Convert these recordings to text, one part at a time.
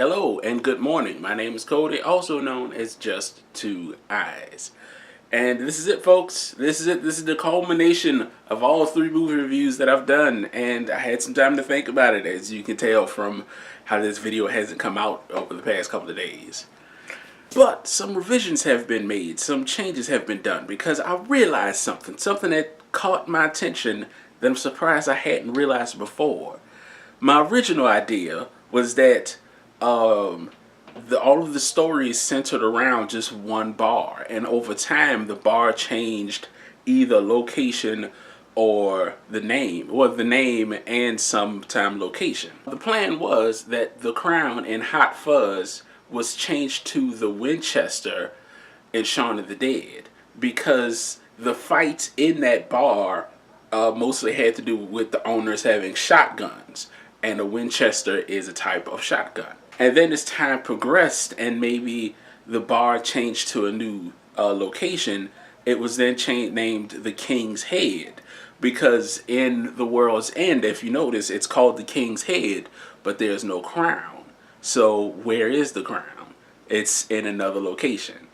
Hello and good morning. My name is Cody, also known as Just Two Eyes. And this is it, folks. This is it. This is the culmination of all three movie reviews that I've done. And I had some time to think about it, as you can tell from how this video hasn't come out over the past couple of days. But some revisions have been made, some changes have been done, because I realized something that caught my attention that I'm surprised I hadn't realized before. My original idea was that all of the stories centered around just one bar, and over time the bar changed either location or the name and sometime location. The plan was that the Crown in Hot Fuzz was changed to the Winchester in Shaun of the Dead, because the fights in that bar mostly had to do with the owners having shotguns, and a Winchester is a type of shotgun. And then as time progressed and maybe the bar changed to a new location, it was then named the King's Head, because in The World's End, if you notice, it's called the King's Head, but there's no crown. So where is the crown? It's in another location.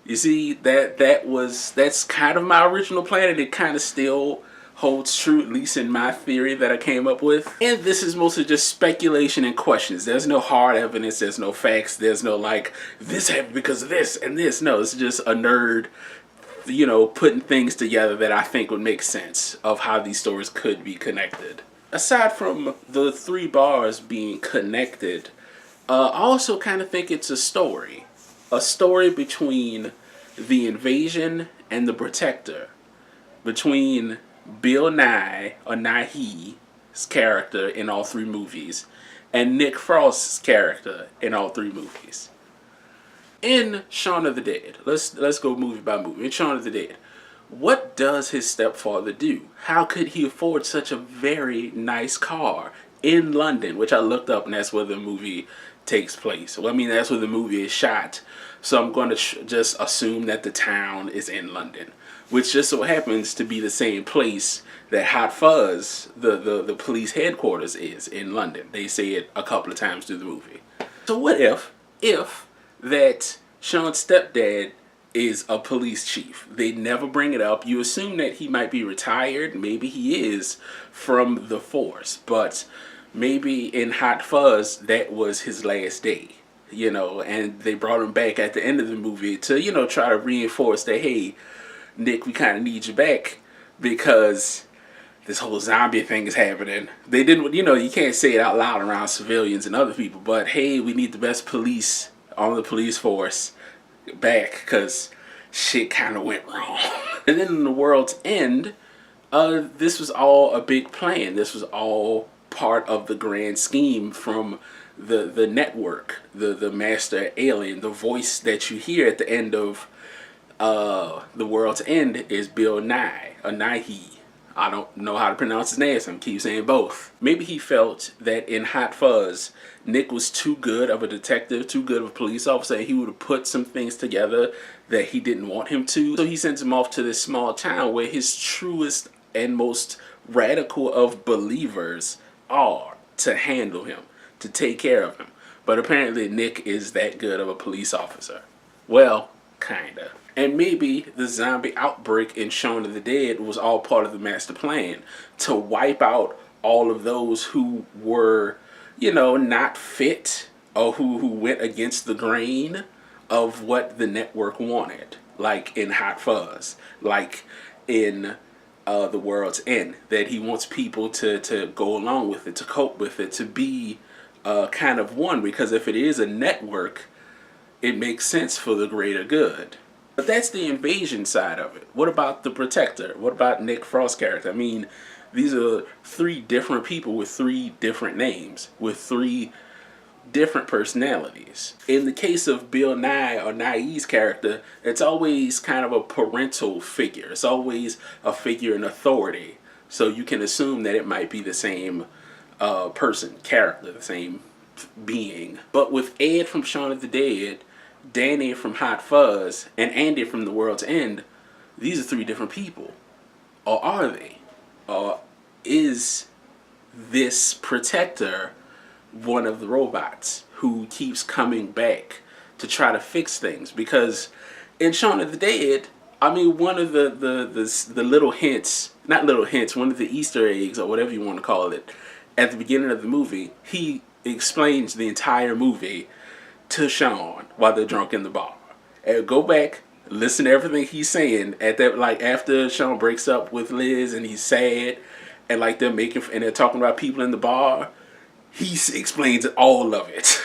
You see, that's kind of my original plan, and it kind of still holds true, at least in my theory that I came up with. And this is mostly just speculation and questions. There's no hard evidence, there's no facts, there's no like, this happened because of this and this. No, it's just a nerd, putting things together that I think would make sense of how these stories could be connected. Aside from the three bars being connected, I also kind of think it's a story. A story between the invasion and the protector. Between Bill Nye, or Nye's character in all three movies, and Nick Frost's character in all three movies. In Shaun of the Dead, let's go movie by movie. In Shaun of the Dead, what does his stepfather do? How could he afford such a very nice car in London, which I looked up, and that's where the movie takes place. Well, I mean, that's where the movie is shot. So I'm going to just assume that the town is in London, which just so happens to be the same place that Hot Fuzz, the police headquarters, is in London. They say it a couple of times through the movie. So what if that Shaun's stepdad is a police chief? They never bring it up. You assume that he might be retired. Maybe he is from the force, but maybe in Hot Fuzz that was his last day. And they brought him back at the end of the movie to, try to reinforce that, hey, Nick, we kind of need you back because this whole zombie thing is happening. They didn't, you can't say it out loud around civilians and other people, but hey, we need the best police on the police force back because shit kind of went wrong. And then in The World's End, this was all a big plan. This was all part of the grand scheme from the network, the master alien. The voice that you hear at the end of The World's End is Bill Nye, or Nyehe. I don't know how to pronounce his name, so I keep saying both. Maybe he felt that in Hot Fuzz, Nick was too good of a detective, too good of a police officer, and he would have put some things together that he didn't want him to. So he sends him off to this small town where his truest and most radical of believers are, to handle him, to take care of him. But apparently Nick is that good of a police officer. Well, kinda. And maybe the zombie outbreak in Shaun of the Dead was all part of the master plan to wipe out all of those who were, not fit, or who went against the grain of what the network wanted. Like in Hot Fuzz, like in The World's End, that he wants people to go along with it, to cope with it, to be kind of one, because if it is a network, it makes sense for the greater good. But that's the invasion side of it. What about the protector? What about Nick Frost's character? I mean, these are three different people with three different names, with three different personalities. In the case of Bill Nye, or Nye's character, it's always kind of a parental figure. It's always a figure in authority. So you can assume that it might be the same character, the same being. But with Ed from Shaun of the Dead, Danny from Hot Fuzz, and Andy from The World's End, these are three different people. Or are they? Or is this protector one of the robots who keeps coming back to try to fix things. Because in Shaun of the Dead, I mean, one of the little hints, not little hints, one of the Easter eggs or whatever you want to call it, at the beginning of the movie, he explains the entire movie to Shaun while they're drunk in the bar. And go back, listen to everything he's saying at that, like after Shaun breaks up with Liz and he's sad, and like they're talking about people in the bar. He explains all of it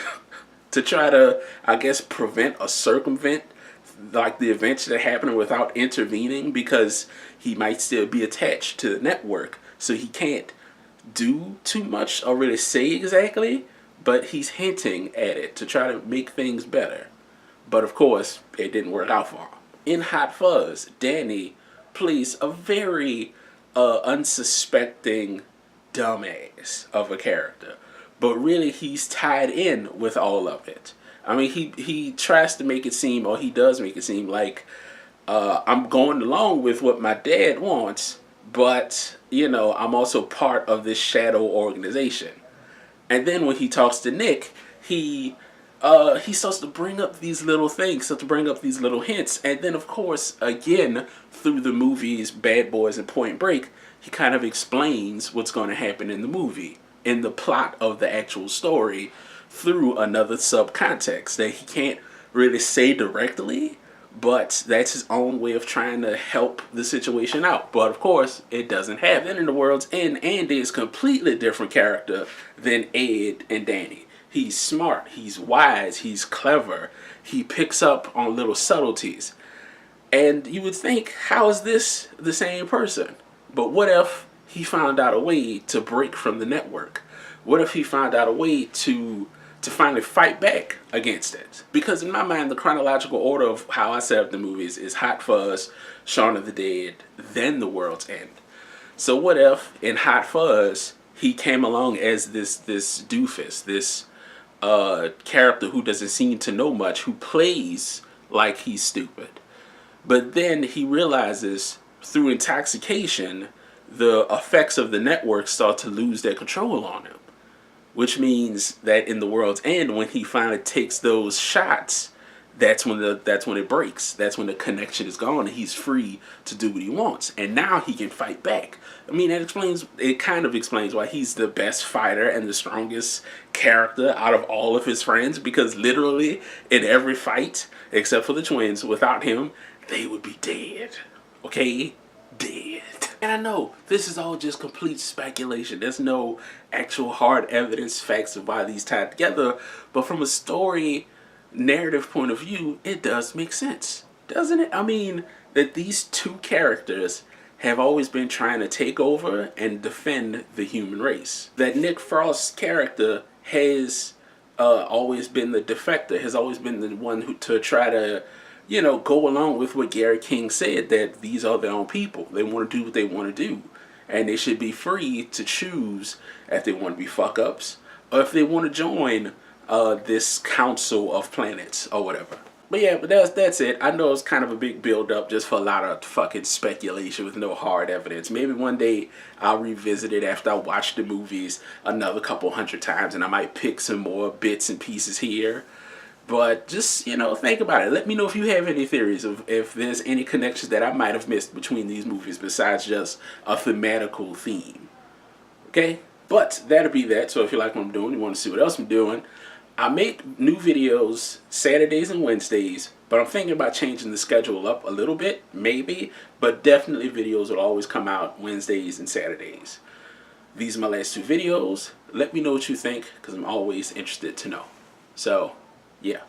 to try to, I guess, prevent or circumvent like the events that are happening without intervening, because he might still be attached to the network, so he can't do too much or really say exactly, but he's hinting at it to try to make things better. But of course, it didn't work out for him. In Hot Fuzz, Danny plays a very unsuspecting dumbass of a character, but really he's tied in with all of it. I mean, he tries to make it seem, or he does make it seem like I'm going along with what my dad wants, but, you know, I'm also part of this shadow organization. And then when he talks to Nick, he starts to bring up these little things, starts to bring up these little hints. And then, of course, again, through the movies Bad Boys and Point Break, he kind of explains what's going to happen in the movie, in the plot of the actual story, through another subcontext that he can't really say directly, but that's his own way of trying to help the situation out. But of course, it doesn't have. Then in The World's End, Andy is a completely different character than Ed and Danny. He's smart, he's wise, he's clever, he picks up on little subtleties. And you would think, how is this the same person? But what if he found out a way to break from the network? What if he found out a way to finally fight back against it? Because in my mind, the chronological order of how I set up the movies is Hot Fuzz, Shaun of the Dead, then The World's End. So what if in Hot Fuzz he came along as this doofus, this character who doesn't seem to know much, who plays like he's stupid, but then he realizes through intoxication the effects of the network start to lose their control on him. Which means that in The World's End, when he finally takes those shots, that's when it breaks. That's when the connection is gone and he's free to do what he wants. And now he can fight back. I mean, it kind of explains why he's the best fighter and the strongest character out of all of his friends, because literally in every fight, except for the twins, without him, they would be dead. Okay? Dead. And I know this is all just complete speculation. There's no actual hard evidence, facts of why these tied together. But from a story narrative point of view, it does make sense, doesn't it? I mean, that these two characters have always been trying to take over and defend the human race. That Nick Frost's character has always been the defector, has always been the one to try to, you know, go along with what Gary King said, that these are their own people. They want to do what they want to do. And they should be free to choose if they want to be fuck-ups or if they want to join this council of planets or whatever. But yeah, but that's it. I know it's kind of a big build-up just for a lot of fucking speculation with no hard evidence. Maybe one day I'll revisit it after I watch the movies another couple hundred times, and I might pick some more bits and pieces here. But just, you know, think about it. Let me know if you have any theories of if there's any connections that I might have missed between these movies besides just a thematical theme. Okay? But that'll be that. So if you like what I'm doing, you want to see what else I'm doing, I make new videos Saturdays and Wednesdays, but I'm thinking about changing the schedule up a little bit, maybe, but definitely videos will always come out Wednesdays and Saturdays. These are my last two videos. Let me know what you think, because I'm always interested to know. So, yeah.